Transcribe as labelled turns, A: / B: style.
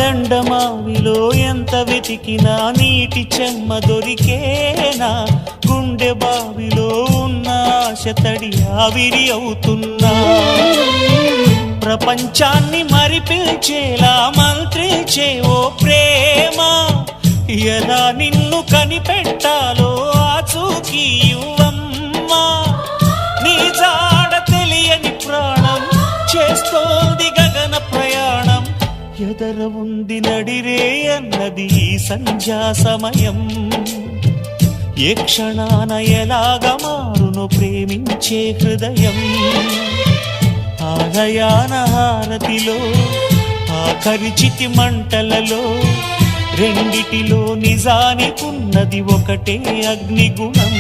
A: ఎండమావిలో ఎంత వెతికినా నీటి చెమ్మ దొరికేనా, గుండె బావిలో ఉన్న ఆశ తడి ఆవిరి అవుతున్నా, ప్రపంచాన్ని మరిపించేలా మంత్రించే ఓ ప్రేమ, ఎలా నిన్ను కనిపెట్టాలో ఆచూకీ ఇవ్వమ్మా, నీ జాడ తెలియని ప్రాణం చేస్తోంది గగన ప్రయాణం, ఎదర ఉంది నడిరే అన్నది ఈ సంధ్యా సమయం, ఏ క్షణాన ఎలాగ మారును ప్రేమించే హృదయం, ఆలయాన హారతిలో ఆఖరి చితి మంటలలో రెండిటిలో నిజానికున్నది ఒకటే అగ్నిగుణం.